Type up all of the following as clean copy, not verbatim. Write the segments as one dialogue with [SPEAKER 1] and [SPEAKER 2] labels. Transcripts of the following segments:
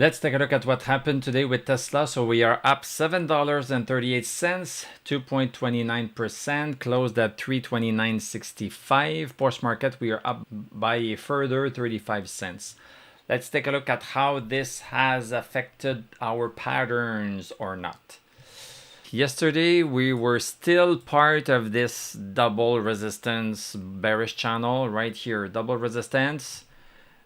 [SPEAKER 1] Let's take a look at what happened today with Tesla. So we are up $7.38, 2.29%, closed at 329.65. Post market, we are up by a further 35 cents. Let's take a look at how this has affected our patterns or not. Yesterday, we were still part of this double resistance bearish channel right here, double resistance.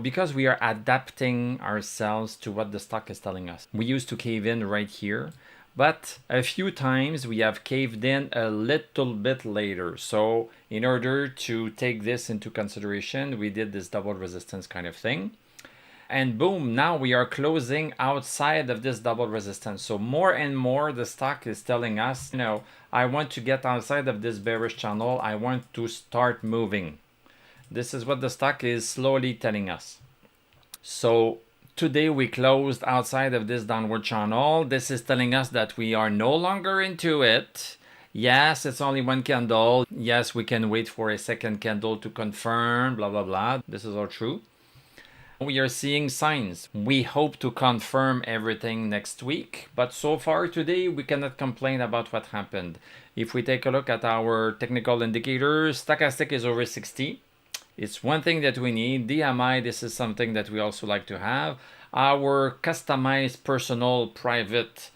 [SPEAKER 1] Because we are adapting ourselves to what the stock is telling us. We used to cave in right here, but a few times we have caved in a little bit later. So in order to take this into consideration, we did this double resistance kind of thing. And boom, now we are closing outside of this double resistance. So more and more the stock is telling us, I want to get outside of this bearish channel. I want to start moving. This is what the stock is slowly telling us. So today we closed outside of this downward channel. This is telling us that we are no longer into it. Yes, it's only one candle. Yes, we can wait for a second candle to confirm, blah, blah, blah. This is all true. We are seeing signs. We hope to confirm everything next week, but so far today we cannot complain about what happened. If we take a look at our technical indicators, stochastic is over 60. It's one thing that we need. DMI, this is something that we also like to have. Our customized personal private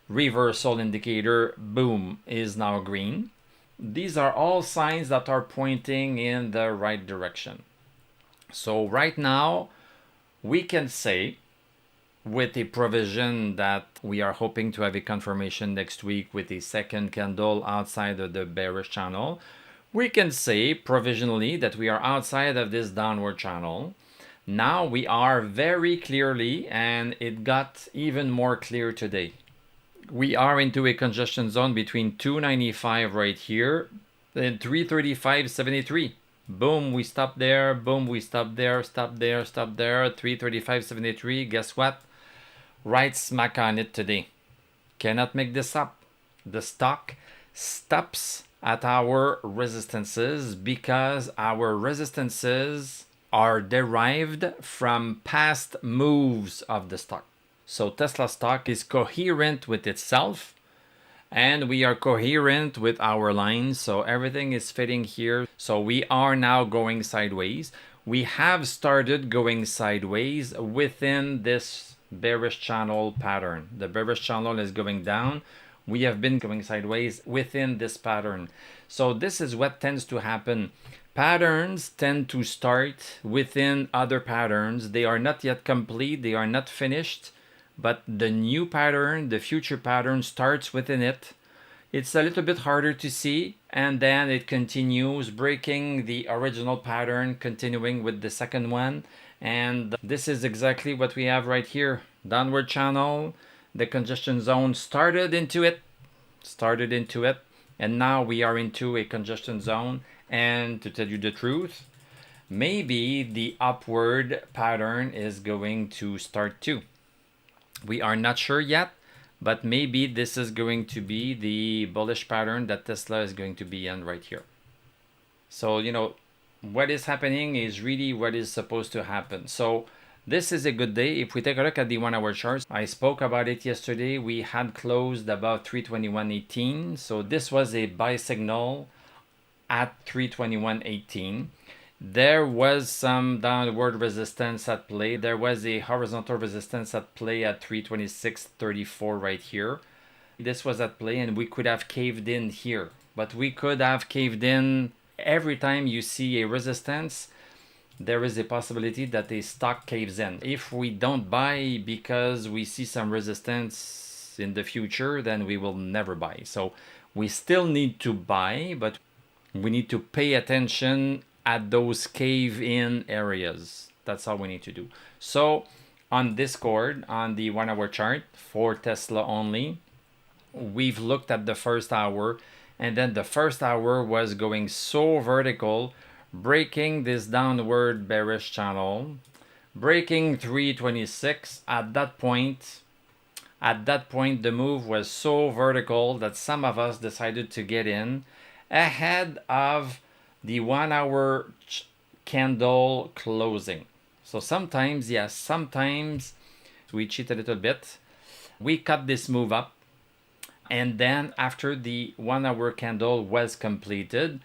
[SPEAKER 1] reversal indicator, boom, is now green. These are all signs that are pointing in the right direction. So right now, we can say with a provision that we are hoping to have a confirmation next week with a second candle outside of the bearish channel. We can say provisionally that we are outside of this downward channel. Now we are very clearly, and it got even more clear today. We are into a congestion zone between 295 right here and 335.73. Boom, we stop there. Boom, we stop there, stop there, stop there. 335.73. Guess what? Right smack on it today. Cannot make this up. The stock stops at our resistances because our resistances are derived from past moves of the stock. So Tesla stock is coherent with itself, and we are coherent with our lines, so everything is fitting here. So we are now going sideways. We have started going sideways within this bearish channel pattern. The bearish channel is going down. We have been going sideways within this pattern. So this is what tends to happen. Patterns tend to start within other patterns. They are not yet complete. They are not finished. But the new pattern, the future pattern, starts within it. It's a little bit harder to see, and then it continues breaking the original pattern, continuing with the second one. And this is exactly what we have right here. Downward channel, the congestion zone started into it, and now we are into a congestion zone. And to tell you the truth, maybe the upward pattern is going to start too. We are not sure yet, but maybe this is going to be the bullish pattern that Tesla is going to be in right here. So, what is happening is really what is supposed to happen. So this is a good day. If we take a look at the 1 hour charts, I spoke about it yesterday. We had closed about 321.18. So this was a buy signal at 321.18. There was some downward resistance at play. There was a horizontal resistance at play at 326.34 right here. This was at play, and we could have caved in here. But we could have caved in every time you see a resistance. There is a possibility that a stock caves in. If we don't buy because we see some resistance in the future, then we will never buy. So we still need to buy, but we need to pay attention at those cave-in areas. That's all we need to do. So on Discord, on the 1 hour chart for Tesla only, we've looked at the first hour, and then the first hour was going so vertical, breaking this downward bearish channel, breaking 326. At that point, the move was so vertical that some of us decided to get in ahead of the 1 hour candle closing. So sometimes, yes, sometimes we cheat a little bit. We cut this move up. And then after the 1 hour candle was completed,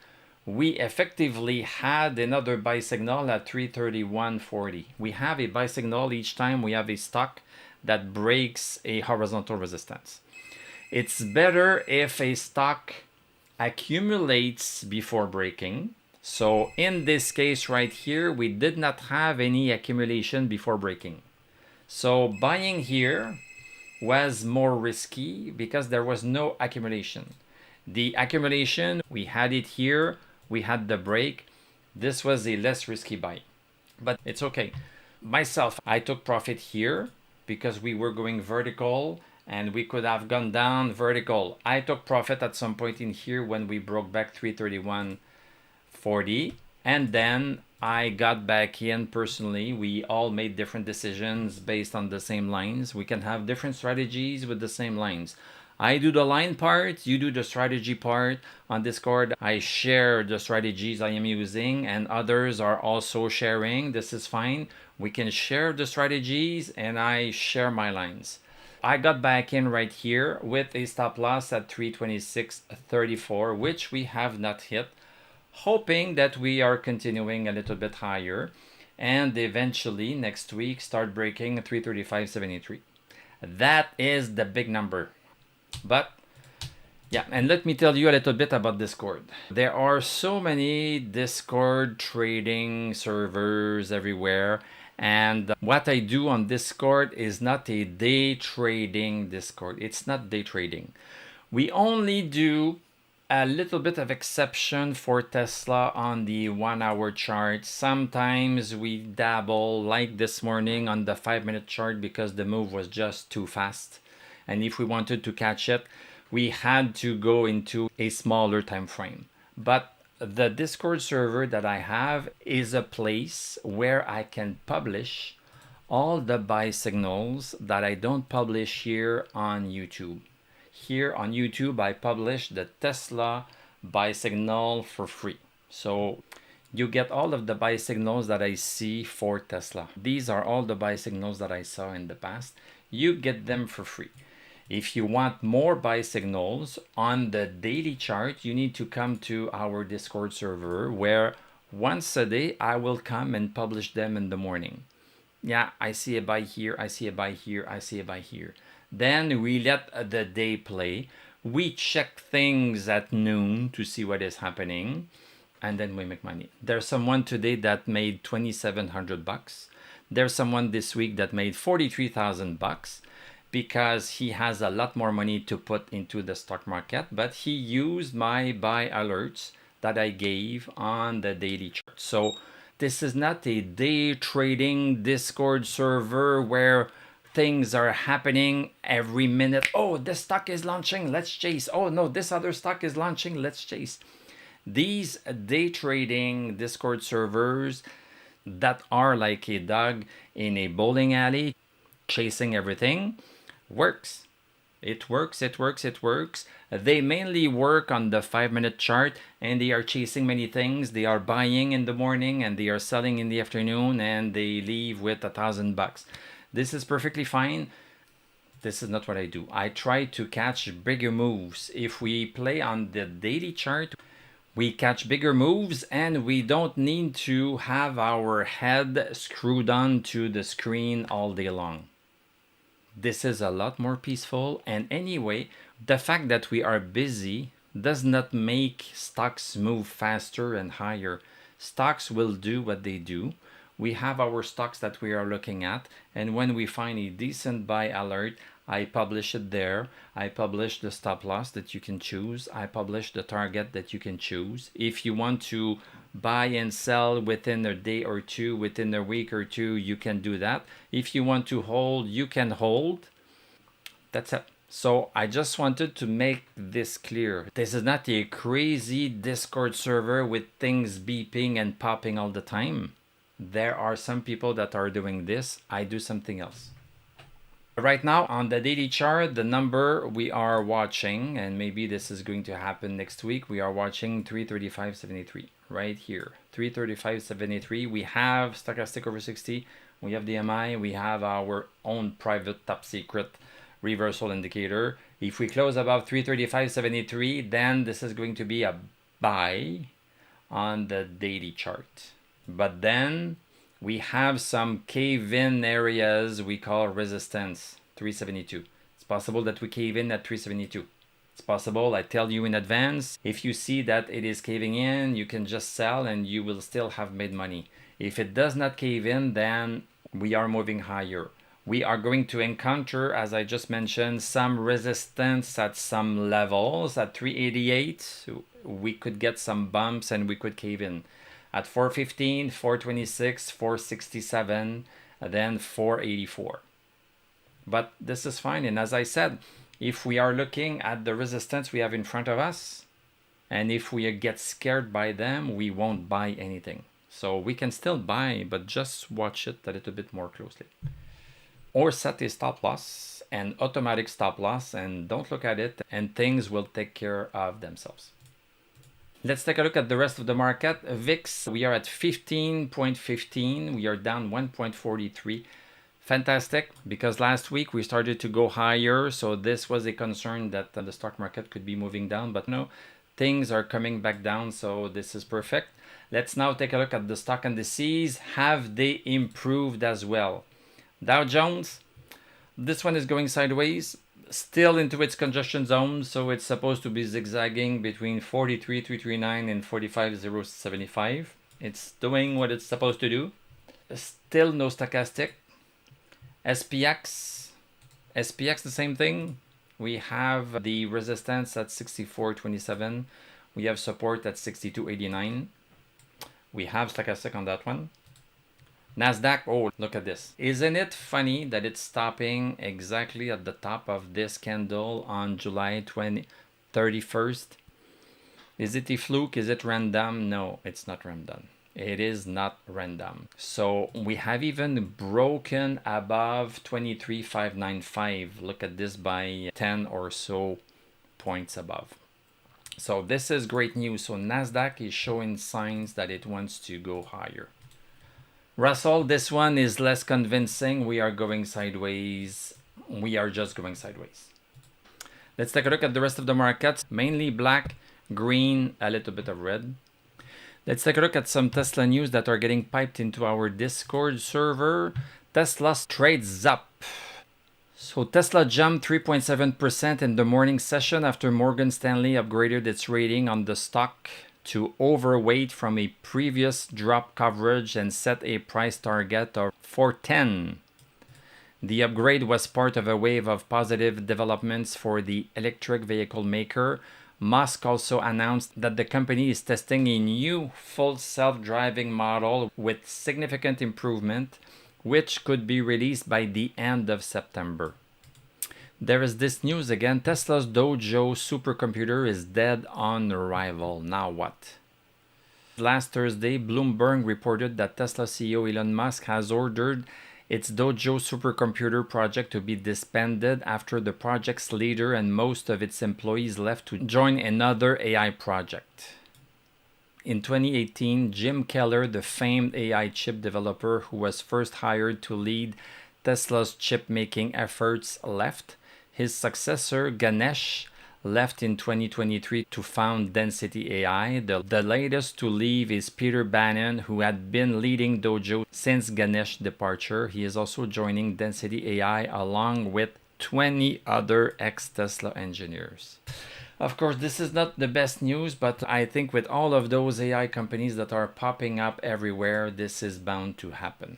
[SPEAKER 1] we effectively had another buy signal at 331.40. We have a buy signal each time we have a stock that breaks a horizontal resistance. It's better if a stock accumulates before breaking. So in this case right here, we did not have any accumulation before breaking. So buying here was more risky because there was no accumulation. The accumulation, we had it here, we had the break. This was a less risky buy, but it's okay. Myself, I took profit here because we were going vertical and we could have gone down vertical. I took profit at some point in here when we broke back 331.40, and then I got back in personally. We all made different decisions based on the same lines. We can have different strategies with the same lines. I do the line part, you do the strategy part. On Discord, I share the strategies I am using and others are also sharing. This is fine. We can share the strategies and I share my lines. I got back in right here with a stop loss at 326.34, which we have not hit, hoping that we are continuing a little bit higher and eventually next week start breaking 335.73. That is the big number. But yeah, and let me tell you a little bit about Discord. There are so many Discord trading servers everywhere, and what I do on Discord is not a day trading Discord. It's not day trading. We only do a little bit of exception for Tesla on the 1 hour chart. Sometimes we dabble like this morning on the 5-minute chart because the move was just too fast. And if we wanted to catch it, we had to go into a smaller time frame. But the Discord server that I have is a place where I can publish all the buy signals that I don't publish here on YouTube. Here on YouTube, I publish the Tesla buy signal for free. So you get all of the buy signals that I see for Tesla. These are all the buy signals that I saw in the past. You get them for free. If you want more buy signals on the daily chart, you need to come to our Discord server where once a day I will come and publish them in the morning. Yeah, I see a buy here, I see a buy here, I see a buy here. Then we let the day play. We check things at noon to see what is happening, and then we make money. There's someone today that made $2,700. There's someone this week that made $43,000 because he has a lot more money to put into the stock market, but he used my buy alerts that I gave on the daily chart. So this is not a day trading Discord server where things are happening every minute. Oh, this stock is launching, let's chase. Oh no, this other stock is launching, let's chase. These day trading Discord servers that are like a dog in a bowling alley chasing everything works. It works, it works, it works. They mainly work on the 5-minute chart and they are chasing many things. They are buying in the morning and they are selling in the afternoon and they leave with $1,000. This is perfectly fine. This is not what I do. I try to catch bigger moves. If we play on the daily chart, we catch bigger moves and we don't need to have our head screwed on to the screen all day long. This is a lot more peaceful, and anyway, the fact that we are busy does not make stocks move faster and higher. Stocks will do what they do. We have our stocks that we are looking at, and when we find a decent buy alert, I publish it there. I publish the stop loss that you can choose. I publish the target that you can choose. If you want to buy and sell within a day or two, within a week or two, you can do that. If you want to hold, you can hold. That's it. So I just wanted to make this clear. This is not a crazy Discord server with things beeping and popping all the time. There are some people that are doing this. I do something else. Right now on the daily chart, the number we are watching, and maybe this is going to happen next week, we are watching 335.73 right here. 335.73. We have stochastic over 60. We have the MI, we have our own private top secret reversal indicator. If we close above 335.73, then this is going to be a buy on the daily chart. But then we have some cave-in areas we call resistance, 372. It's possible that we cave in at 372. It's possible, I tell you in advance, if you see that it is caving in, you can just sell and you will still have made money. If it does not cave in, then we are moving higher. We are going to encounter, as I just mentioned, some resistance at some levels. At 388, we could get some bumps and we could cave in. At 415, 426, 467, then 484. But this is fine. And as I said, if we are looking at the resistance we have in front of us, and if we get scared by them, we won't buy anything. So we can still buy, but just watch it a little bit more closely. Or set a stop loss, an automatic stop loss, and don't look at it, and things will take care of themselves. Let's take a look at the rest of the market. VIX, we are at 15.15. We are down 1.43. Fantastic, because last week we started to go higher, so this was a concern that the stock market could be moving down, but no, things are coming back down, so this is perfect. Let's now take a look at the stock indices. Have they improved as well? Dow Jones, this one is going sideways, still into its congestion zone, so it's supposed to be zigzagging between 43,339 and 45,075. It's doing what it's supposed to do. Still no stochastic. SPX the same thing. We have the resistance at 64.27. We have support at 62.89. We have stochastic on that one. Nasdaq, oh, look at this. Isn't it funny that it's stopping exactly at the top of this candle on July 31st? Is it a fluke? Is it random? No, it's not random. It is not random. So we have even broken above 23,595. Look at this, by 10 or so points above. So this is great news. So Nasdaq is showing signs that it wants to go higher. Russell, this one is less convincing. We are going sideways. We are just going sideways. Let's take a look at the rest of the markets. Mainly black, green, a little bit of red. Let's take a look at some Tesla news that are getting piped into our Discord server. Tesla trades up. So Tesla jumped 3.7% in the morning session after Morgan Stanley upgraded its rating on the stock to overweight from a previous drop coverage and set a price target of $410. The upgrade was part of a wave of positive developments for the electric vehicle maker. Musk also announced that the company is testing a new full self-driving model with significant improvement, which could be released by the end of September. There is this news again. Tesla's Dojo supercomputer is dead on arrival. Now what? Last Thursday, Bloomberg reported that Tesla CEO Elon Musk has ordered its Dojo supercomputer project to be disbanded after the project's leader and most of its employees left to join another AI project. In 2018, Jim Keller, the famed AI chip developer who was first hired to lead Tesla's chip-making efforts, left. His successor, Ganesh, left in 2023 to found Density AI. The latest to leave is Peter Bannon, who had been leading Dojo since Ganesh's departure. He is also joining Density AI along with 20 other ex-Tesla engineers. Of course, this is not the best news, but I think with all of those AI companies that are popping up everywhere, this is bound to happen.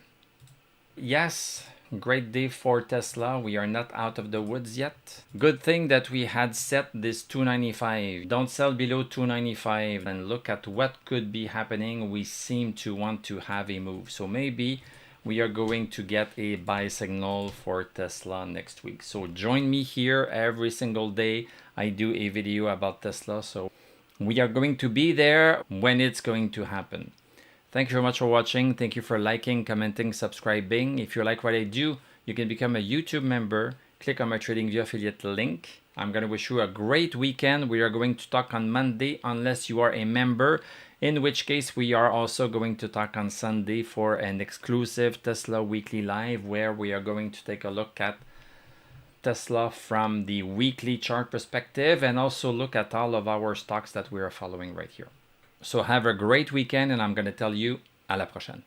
[SPEAKER 1] Yes, great day for Tesla. We are not out of the woods yet. Good thing that we had set this 295. Don't sell below 295 and look at what could be happening. We seem to want to have a move. So maybe we are going to get a buy signal for Tesla next week. So join me here every single day. I do a video about Tesla. So we are going to be there when it's going to happen. Thank you very much for watching. Thank you for liking, commenting, subscribing. If you like what I do, you can become a YouTube member. Click on my TradingView affiliate link. I'm going to wish you a great weekend. We are going to talk on Monday unless you are a member. in which case we are also going to talk on Sunday for an exclusive Tesla weekly live where we are going to take a look at Tesla from the weekly chart perspective and also look at all of our stocks that we are following right here. So have a great weekend, and I'm going to tell you à la prochaine.